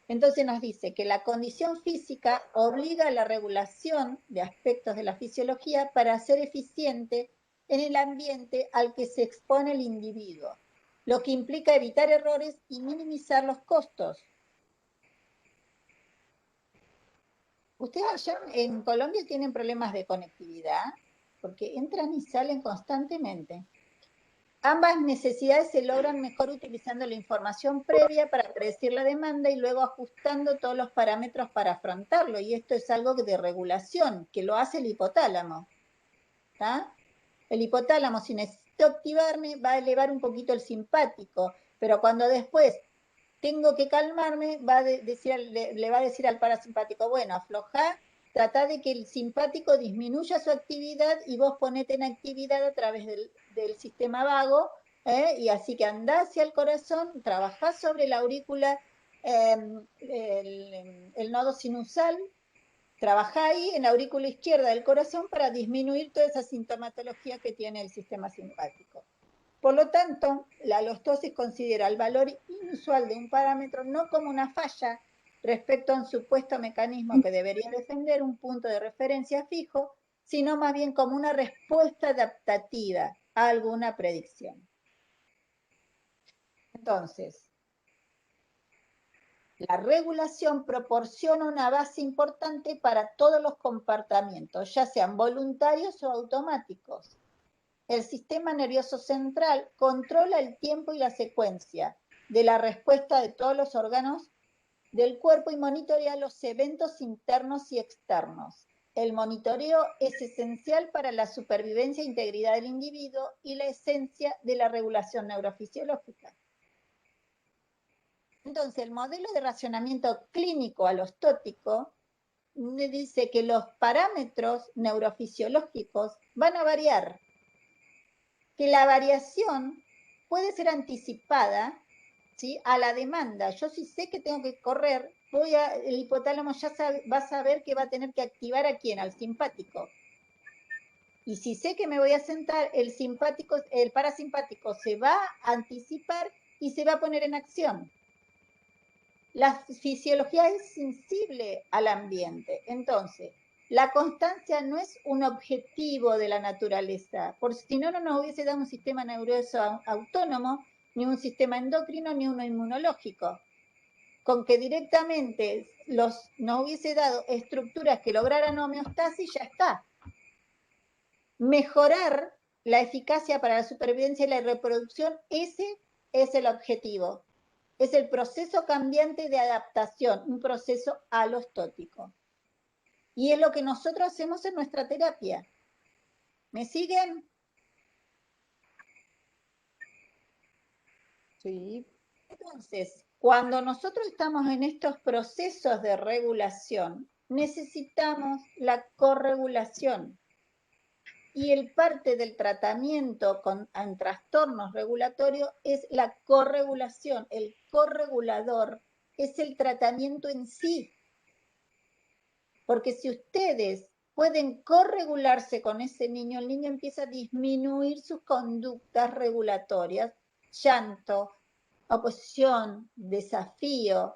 Entonces nos dice que la condición física obliga a la regulación de aspectos de la fisiología para ser eficiente en el ambiente al que se expone el individuo, lo que implica evitar errores y minimizar los costos. ¿Ustedes allá en Colombia tienen problemas de conectividad? Porque entran y salen constantemente. Ambas necesidades se logran mejor utilizando la información previa para predecir la demanda y luego ajustando todos los parámetros para afrontarlo. Y esto es algo de regulación, que lo hace el hipotálamo. ¿Tá? El hipotálamo, si necesito activarme, va a elevar un poquito el simpático, pero cuando después tengo que calmarme, le va a decir al parasimpático, bueno, aflojá, trata de que el simpático disminuya su actividad y vos ponete en actividad a través del sistema vago, y así que andá hacia el corazón, trabajá sobre la aurícula, el nodo sinusal, trabajá ahí en la aurícula izquierda del corazón para disminuir toda esa sintomatología que tiene el sistema simpático. Por lo tanto, la alostosis considera el valor inusual de un parámetro no como una falla respecto a un supuesto mecanismo que debería defender un punto de referencia fijo, sino más bien como una respuesta adaptativa a alguna predicción. Entonces, la regulación proporciona una base importante para todos los comportamientos, ya sean voluntarios o automáticos. El sistema nervioso central controla el tiempo y la secuencia de la respuesta de todos los órganos del cuerpo y monitorea los eventos internos y externos. El monitoreo es esencial para la supervivencia e integridad del individuo y la esencia de la regulación neurofisiológica. Entonces, el modelo de racionamiento clínico alostótico dice que los parámetros neurofisiológicos van a variar, que la variación puede ser anticipada, ¿sí?, a la demanda. Yo si sé que tengo que correr, el hipotálamo ya va a saber que va a tener que activar a quién, al simpático. Y si sé que me voy a sentar, el parasimpático se va a anticipar y se va a poner en acción. La fisiología es sensible al ambiente, entonces la constancia no es un objetivo de la naturaleza, porque si no, no nos hubiese dado un sistema nervioso autónomo, ni un sistema endocrino, ni uno inmunológico. con que directamente nos hubiese dado estructuras que lograran homeostasis, ya está. Mejorar la eficacia para la supervivencia y la reproducción, ese es el objetivo. Es el proceso cambiante de adaptación, un proceso alostótico. Y es lo que nosotros hacemos en nuestra terapia. ¿Me siguen? Sí. Entonces, cuando nosotros estamos en estos procesos de regulación, necesitamos la corregulación. Y el parte del tratamiento en trastornos regulatorios es la corregulación. El corregulador es el tratamiento en sí. Porque si ustedes pueden corregularse con ese niño, el niño empieza a disminuir sus conductas regulatorias, llanto, oposición, desafío,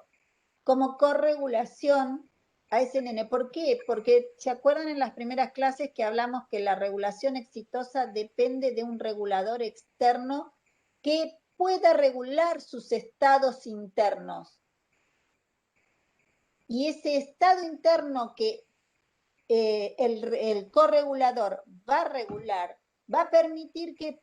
como corregulación a ese nene. ¿Por qué? Porque se acuerdan en las primeras clases que hablamos que la regulación exitosa depende de un regulador externo que pueda regular sus estados internos. Y ese estado interno que el corregulador va a regular, va a permitir que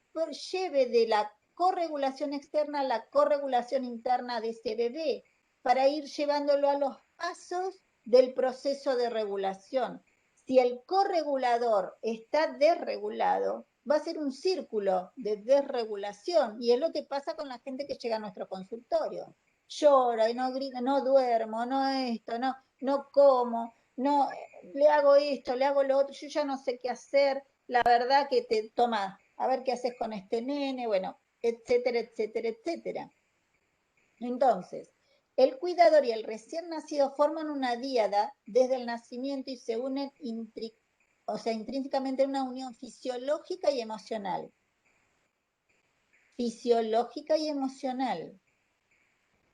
lleve de la corregulación externa a la corregulación interna de ese bebé, para ir llevándolo a los pasos del proceso de regulación. Si el corregulador está desregulado, va a ser un círculo de desregulación, y es lo que pasa con la gente que llega a nuestro consultorio. Llora y no grita, no duermo, no esto, no como, no, le hago esto, le hago lo otro, yo ya no sé qué hacer, la verdad que te toma, a ver qué haces con este nene, bueno, etcétera, etcétera, etcétera. Entonces, el cuidador y el recién nacido forman una díada desde el nacimiento y se unen intrínsecamente en una unión fisiológica y emocional. Fisiológica y emocional.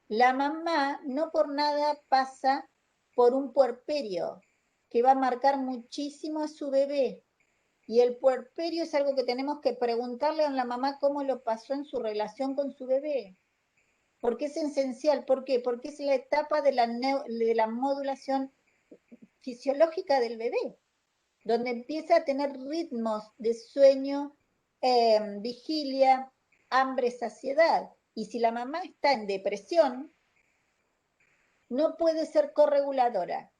La mamá no por nada pasa por un puerperio que va a marcar muchísimo a su bebé. Y el puerperio es algo que tenemos que preguntarle a la mamá cómo lo pasó en su relación con su bebé. Porque es esencial. ¿Por qué? Porque es la etapa de la modulación fisiológica del bebé, donde empieza a tener ritmos de sueño, vigilia, hambre, saciedad. Y si la mamá está en depresión, no puede ser correguladora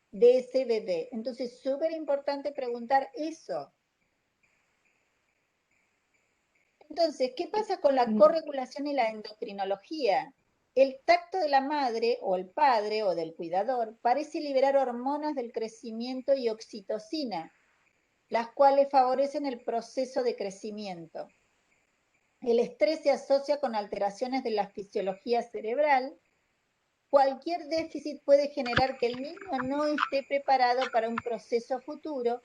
de ese bebé. Entonces, es súper importante preguntar eso. Entonces, ¿qué pasa con la corregulación y la endocrinología? El tacto de la madre o el padre o del cuidador parece liberar hormonas del crecimiento y oxitocina, las cuales favorecen el proceso de crecimiento. El estrés se asocia con alteraciones de la fisiología cerebral. Cualquier déficit puede generar que el niño no esté preparado para un proceso futuro,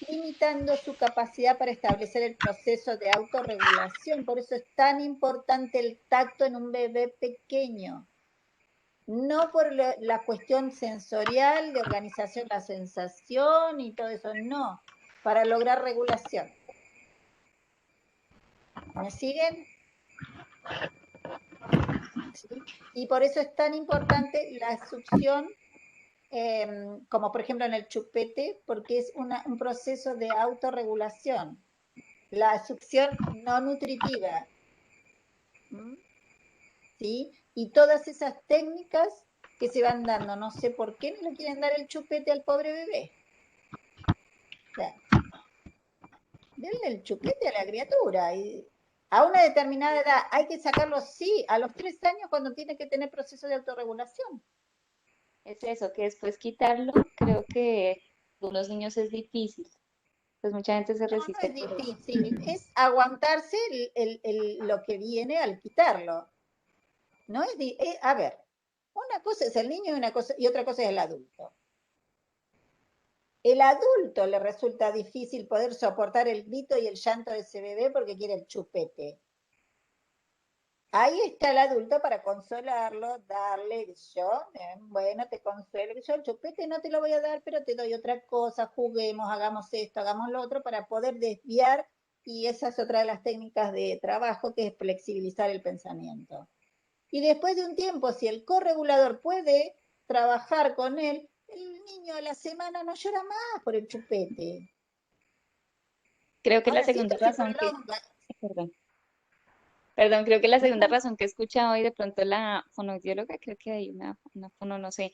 limitando su capacidad para establecer el proceso de autorregulación. Por eso es tan importante el tacto en un bebé pequeño. No por la cuestión sensorial, de organización, la sensación y todo eso, no, para lograr regulación. ¿Me siguen? ¿Sí? Y por eso es tan importante la succión, como por ejemplo en el chupete, porque es un proceso de autorregulación. La succión no nutritiva. ¿Sí? Y todas esas técnicas que se van dando, no sé por qué no le quieren dar el chupete al pobre bebé. O sea, denle el chupete a la criatura. Y a una determinada edad hay que sacarlo, sí, a los 3 años cuando tiene que tener proceso de autorregulación. Es eso, que después quitarlo, creo que algunos niños es difícil. Pues mucha gente se No, no resiste es por eso. difícil, es aguantarse lo que viene al quitarlo. No es, a ver, una cosa es el niño y otra cosa es el adulto. El adulto le resulta difícil poder soportar el grito y el llanto de ese bebé porque quiere el chupete. Ahí está el adulto para consolarlo, darle, bueno, te consuelo, yo el chupete no te lo voy a dar, pero te doy otra cosa, juguemos, hagamos esto, hagamos lo otro, para poder desviar, y esa es otra de las técnicas de trabajo, que es flexibilizar el pensamiento. Y después de un tiempo, si el corregulador puede trabajar con él, el niño a la semana no llora más por el chupete. Creo que la Ahora, si segunda esto se razón que, prolonga, perdón, perdón, creo que la segunda razón que he escuchado y de pronto la fonoaudióloga, creo que hay una fono, no sé,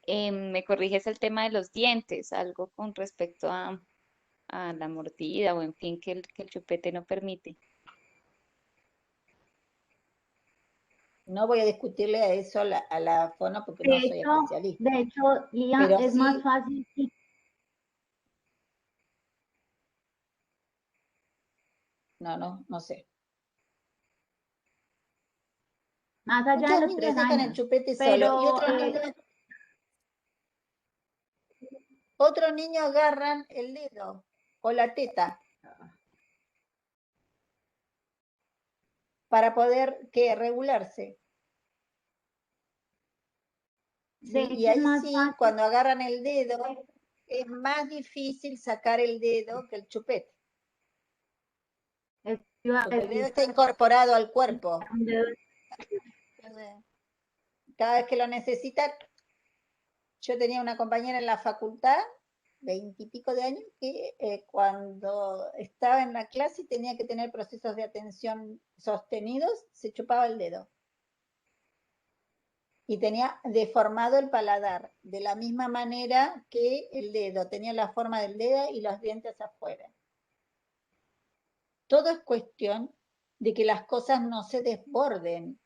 me corrige es el tema de los dientes, algo con respecto a la mordida o en fin que el chupete no permite. no voy a discutirle a eso a la fono porque no soy especialista. De hecho, Lía, Pero es sí, más fácil y no sé. más allá de Muchos los niños 3 dejan el años. chupete solo y Pero otros niños agarran el dedo o la teta para poder regularse. de ¿Sí? Y hecho es ahí más sí, fácil. cuando agarran el dedo, es más difícil sacar el dedo que el chupete, Iba a porque el dedo decir, está incorporado al cuerpo. un dedo. Cada vez que lo necesitan, yo tenía una compañera en la facultad, 20 y pico de años, que cuando estaba en la clase y tenía que tener procesos de atención sostenidos, se chupaba el dedo. Y tenía deformado el paladar, de la misma manera que el dedo, tenía la forma del dedo y los dientes afuera. Todo es cuestión de que las cosas no se desborden.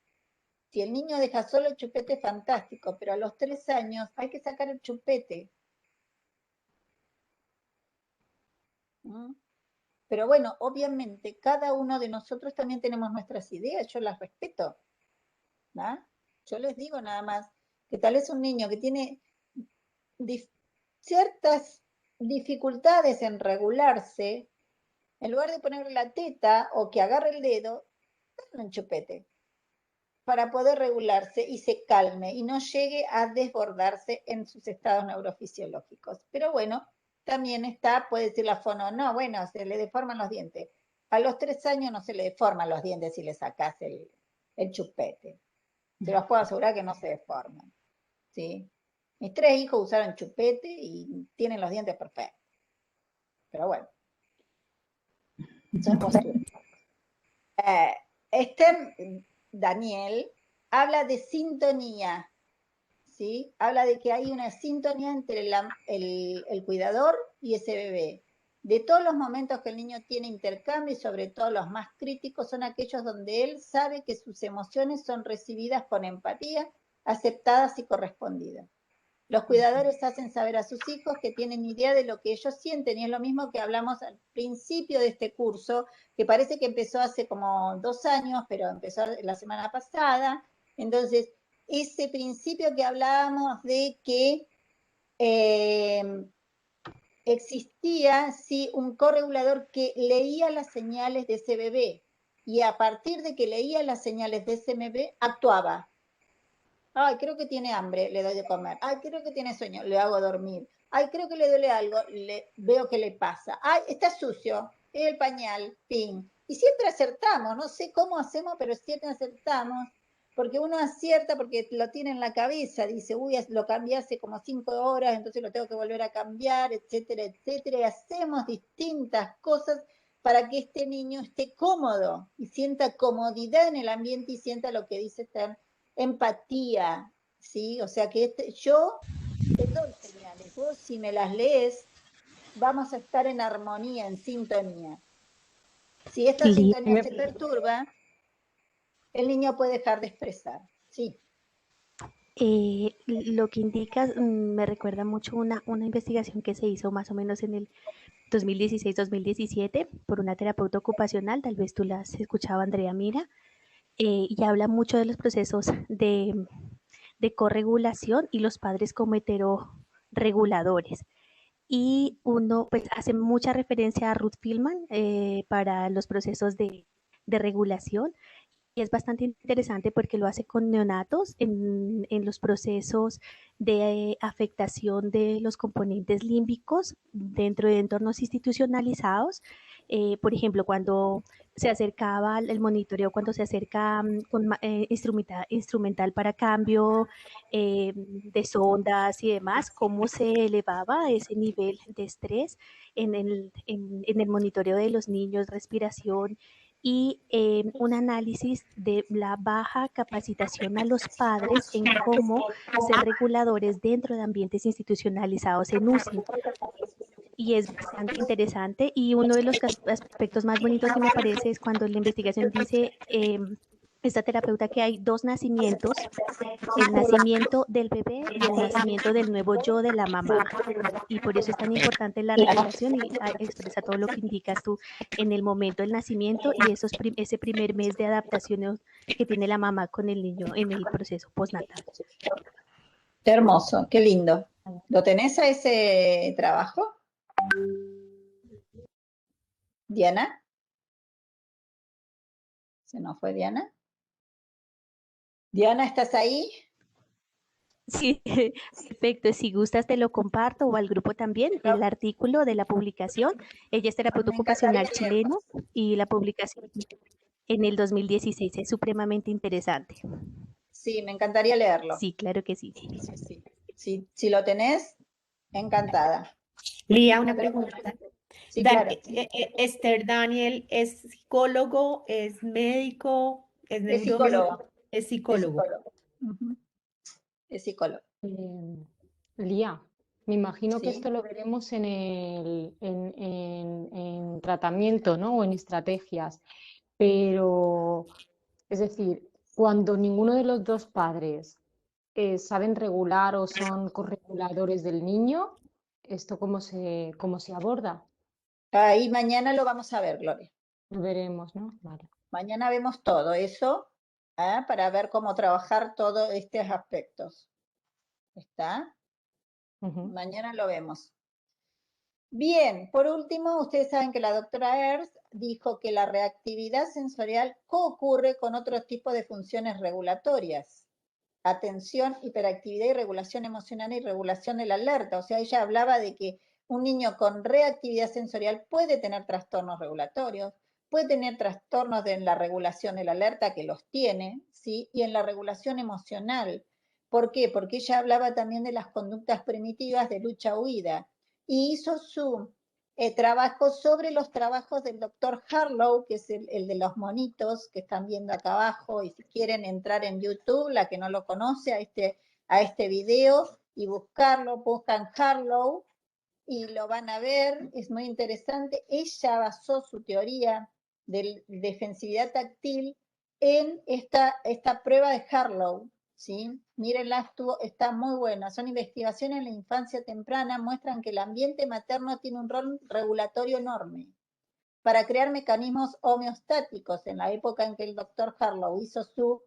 Si el niño deja solo el chupete, fantástico, pero a los 3 años hay que sacar el chupete. ¿Mm? Pero bueno, obviamente cada uno de nosotros también tenemos nuestras ideas, yo las respeto. ¿No? Yo les digo nada más que tal vez un niño que tiene ciertas dificultades en regularse, en lugar de ponerle la teta o que agarre el dedo, dale un chupete para poder regularse y se calme y no llegue a desbordarse en sus estados neurofisiológicos. Pero bueno, también está, puede decir la fono, no, bueno, se le deforman los dientes. A los 3 años no se le deforman los dientes si le sacas el chupete. Se los puedo asegurar que no se deforman. ¿Sí? Mis 3 hijos usaron chupete y tienen los dientes perfectos. Pero bueno, son posturas. Esther Daniel habla de sintonía, ¿sí? Habla de que hay una sintonía entre el cuidador y ese bebé. De todos los momentos que el niño tiene intercambio y sobre todo los más críticos son aquellos donde él sabe que sus emociones son recibidas con empatía, aceptadas y correspondidas. Los cuidadores hacen saber a sus hijos que tienen idea de lo que ellos sienten y es lo mismo que hablamos al principio de este curso, que parece que empezó hace como 2 años, pero empezó la semana pasada. Entonces, ese principio que hablábamos de que existía sí, un corregulador que leía las señales de ese bebé y a partir de que leía las señales de ese bebé, actuaba. Ay, creo que tiene hambre, le doy de comer. Ay, creo que tiene sueño, le hago dormir. Ay, creo que le duele algo, veo que le pasa. Ay, está sucio, el pañal, ping. Y siempre acertamos, no sé cómo hacemos, pero siempre acertamos, porque uno acierta porque lo tiene en la cabeza, dice, uy, lo cambié hace como 5 horas, entonces lo tengo que volver a cambiar, etcétera, etcétera. Y hacemos distintas cosas para que este niño esté cómodo y sienta comodidad en el ambiente y sienta lo que dice estar empatía, ¿sí? O sea que yo te doy señales, vos si me las lees, vamos a estar en armonía, en sintonía. Si esta sintonía se perturba, el niño puede dejar de expresar, sí. Lo que indicas me recuerda mucho una investigación que se hizo más o menos en el 2016-2017 por una terapeuta ocupacional, tal vez tú la has escuchado, Andrea Mira, y habla mucho de los procesos de corregulación y los padres como heteroreguladores. Y uno pues hace mucha referencia a Ruth Filman para los procesos de regulación y es bastante interesante porque lo hace con neonatos en los procesos de afectación de los componentes límbicos dentro de entornos institucionalizados Por ejemplo, cuando se acercaba el monitoreo, cuando se acerca instrumental para cambio de sondas y demás, cómo se elevaba ese nivel de estrés en el monitoreo de los niños, respiración y un análisis de la baja capacitación a los padres en cómo ser reguladores dentro de ambientes institucionalizados en UCI. Y es bastante interesante y uno de los aspectos más bonitos que me parece es cuando la investigación dice esta terapeuta que hay dos nacimientos, el nacimiento del bebé y el nacimiento del nuevo yo de la mamá. Y por eso es tan importante la regulación y expresa todo lo que indicas tú en el momento del nacimiento y ese primer mes de adaptación que tiene la mamá con el niño en el proceso postnatal. Qué hermoso, qué lindo. ¿Lo tenés a ese trabajo, Diana? ¿Se nos fue Diana? Diana, ¿estás ahí? Sí, perfecto. Si gustas, te lo comparto o al grupo también, el artículo de la publicación. Ella es terapeuta Me encantaría ocupacional chileno y la publicación en el 2016 es supremamente interesante. Sí, me encantaría leerlo. Sí, claro que sí. Sí. Si lo tenés, encantada. Lía, una pregunta. Sí, claro. Esther Daniel es psicólogo, es médico, es Es psicólogo. es psicólogo. Ujú. Es psicólogo. Lía, me imagino que Sí. esto lo veremos en tratamiento, ¿no? O en estrategias. Pero, es decir, cuando ninguno de los dos padres saben regular o son correguladores del niño, ¿esto cómo se aborda? Ahí mañana lo vamos a ver, Gloria. Lo veremos, ¿no? Vale. Mañana vemos todo eso para ver cómo trabajar todos estos aspectos. ¿Está? Mañana lo vemos. Bien, por último, ustedes saben que la doctora Ernst dijo que la reactividad sensorial coocurre con otro tipo de funciones regulatorias. Atención, hiperactividad y regulación emocional y regulación de la alerta. O sea, ella hablaba de que un niño con reactividad sensorial puede tener trastornos regulatorios, puede tener trastornos en la regulación de la alerta, que los tiene, ¿sí? Y en la regulación emocional. ¿Por qué? Porque ella hablaba también de las conductas primitivas de lucha-huida y hizo su trabajo sobre los trabajos del doctor Harlow, que es el de los monitos que están viendo acá abajo, y si quieren entrar en YouTube, la que no lo conoce, a este video y buscarlo, buscan Harlow y lo van a ver, es muy interesante. Ella basó su teoría de defensividad táctil en esta prueba de Harlow, ¿sí? Mírenla, está muy buena. Son investigaciones en la infancia temprana, muestran que el ambiente materno tiene un rol regulatorio enorme para crear mecanismos homeostáticos. En la época en que el doctor Harlow hizo su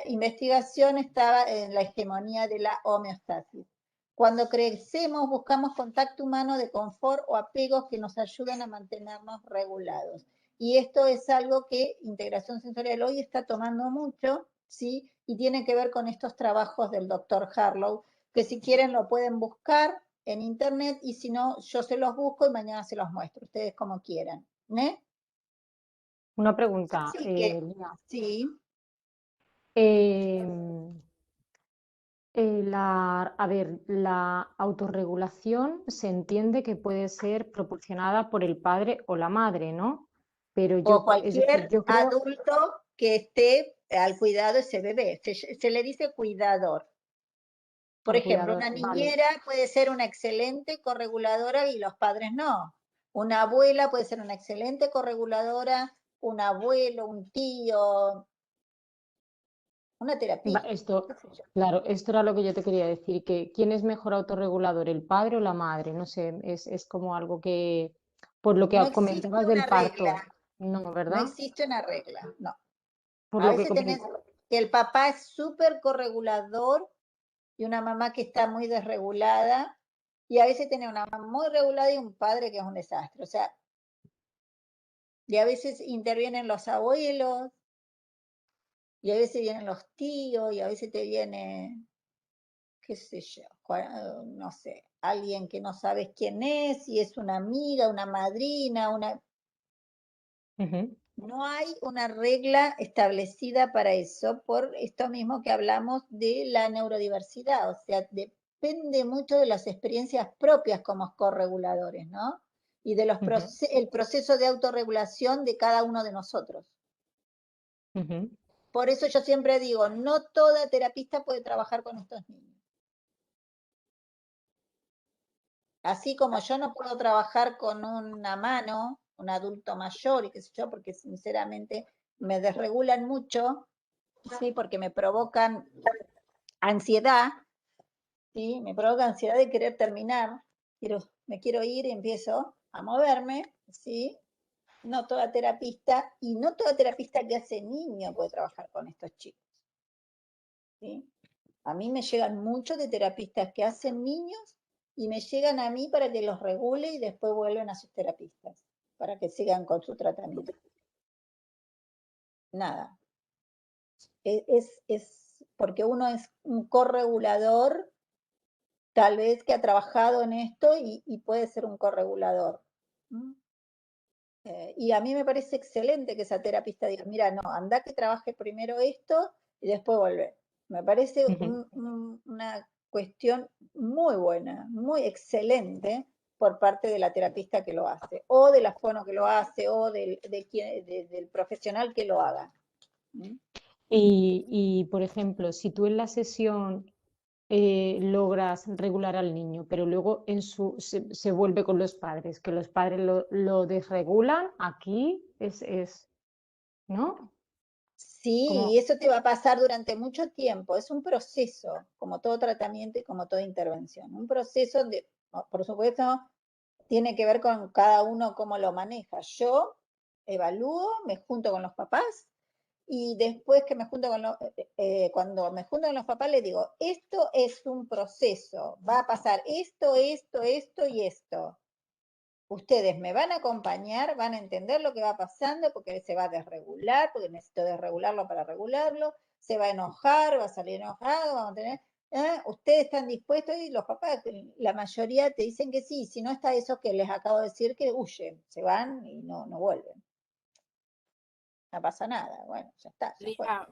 investigación, estaba en la hegemonía de la homeostasis. Cuando crecemos, buscamos contacto humano de confort o apegos que nos ayudan a mantenernos regulados. Y esto es algo que integración sensorial hoy está tomando mucho, ¿sí? Y tiene que ver con estos trabajos del doctor Harlow, que si quieren lo pueden buscar en internet y si no, yo se los busco y mañana se los muestro, ustedes como quieran. Una pregunta, Lía. Sí. La autorregulación se entiende que puede ser proporcionada por el padre o la madre, ¿no? Pero o cualquier yo creo... adulto que esté al cuidado de ese bebé. Se le dice cuidador. Por ejemplo, una niñera puede ser una excelente correguladora y los padres no. Una abuela puede ser una excelente correguladora, un abuelo, un tío, una terapia. Claro, esto era lo que yo te quería decir, que ¿quién es mejor autorregulador, el padre o la madre? No sé, es como algo que, por lo que No existe comentabas una del parto, regla. no, No ¿verdad? existe una regla, no. Por A lo que veces tenés que el papá es súper corregulador y una mamá que está muy desregulada, y a veces tenés una mamá muy regulada y un padre que es un desastre. O sea, y a veces intervienen los abuelos, y a veces vienen los tíos, y a veces te viene, qué sé yo, no sé, alguien que no sabes quién es, y es una amiga, una madrina, Ujú, No hay una regla establecida para eso, por esto mismo que hablamos de la neurodiversidad, o sea, depende mucho de las experiencias propias como correguladores, ¿no? Y de ujú, el proceso de autorregulación de cada uno de nosotros. ujú. Por eso yo siempre digo, no toda terapista puede trabajar con estos niños. Así como yo no puedo trabajar con una mano, un adulto mayor y qué sé yo, porque sinceramente me desregulan mucho, ¿sí? Porque me provocan ansiedad, ¿sí? Me provoca ansiedad de querer terminar, me quiero ir y empiezo a moverme, ¿sí? No toda terapista, y no toda terapista que hace niño puede trabajar con estos chicos, ¿sí? A mí me llegan muchos de terapistas que hacen niños y me llegan a mí para que los regule y después vuelven a sus terapistas, para que sigan con su tratamiento. Nada. Es porque uno es un corregulador, tal vez que ha trabajado en esto y puede ser un corregulador. Y a mí me parece excelente que esa terapista diga, mira, no, anda que trabaje primero esto y después volver. Me parece Ujú. una cuestión muy buena, muy excelente por parte de la terapista que lo hace, o de la fono que lo hace, o del profesional que lo haga. Y, por ejemplo, si tú en la sesión logras regular al niño, pero luego se vuelve con los padres, que los padres lo desregulan, aquí ¿no? Sí, y Como, eso te va a pasar durante mucho tiempo. Es un proceso, como todo tratamiento y como toda intervención. Un proceso de, por supuesto, tiene que ver con cada uno cómo lo maneja. Yo evalúo, me junto con los papás y después que me junto cuando me junto con los papás les digo, esto es un proceso, va a pasar esto y esto. Ustedes me van a acompañar, van a entender lo que va pasando porque se va a desregular, porque necesito desregularlo para regularlo, se va a enojar, va a salir enojado, vamos a tener... Ustedes están dispuestos y los papás, la mayoría te dicen que sí, si no está eso que les acabo de decir que huyen, se van y no vuelven. No pasa nada, bueno, ya está, ya fue. Lija,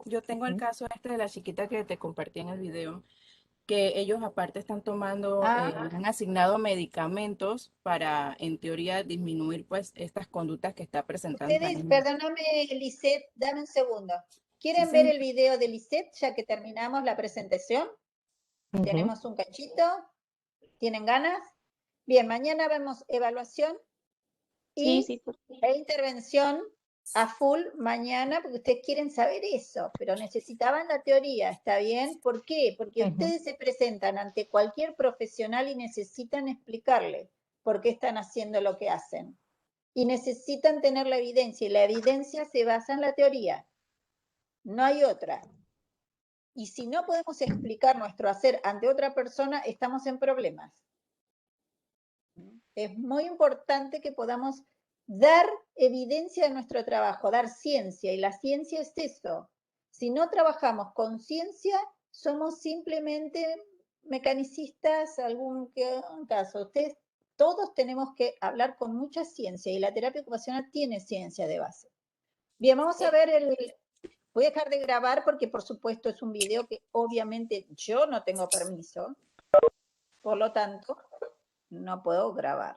yo tengo el ujú, caso de la chiquita que te compartí en el video, que ellos aparte están tomando, Ah, han asignado medicamentos para, en teoría, disminuir pues estas conductas que está presentando la ustedes, niña. perdóname, Lisette, dame un segundo. Sí, ¿Quieren ver señor. el video de Lisette ya que terminamos la presentación? ujú. Tenemos un cachito. ¿Tienen ganas? Bien, mañana vemos evaluación Sí, y sí, por intervención a full mañana, porque ustedes quieren saber eso, pero necesitaban la teoría, ¿está bien? ¿Por qué? Porque Ujú. ustedes se presentan ante cualquier profesional y necesitan explicarle por qué están haciendo lo que hacen. Y necesitan tener la evidencia, y la evidencia se basa en la teoría, no hay otra. Y si no podemos explicar nuestro hacer ante otra persona, estamos en problemas. Es muy importante que podamos dar evidencia de nuestro trabajo, dar ciencia, y la ciencia es eso. Si no trabajamos con ciencia, somos simplemente mecanicistas, algún caso. Ustedes, todos tenemos que hablar con mucha ciencia y la terapia ocupacional tiene ciencia de base. Bien, vamos a ver voy a dejar de grabar porque por supuesto es un video que obviamente yo no tengo permiso, por lo tanto no puedo grabar.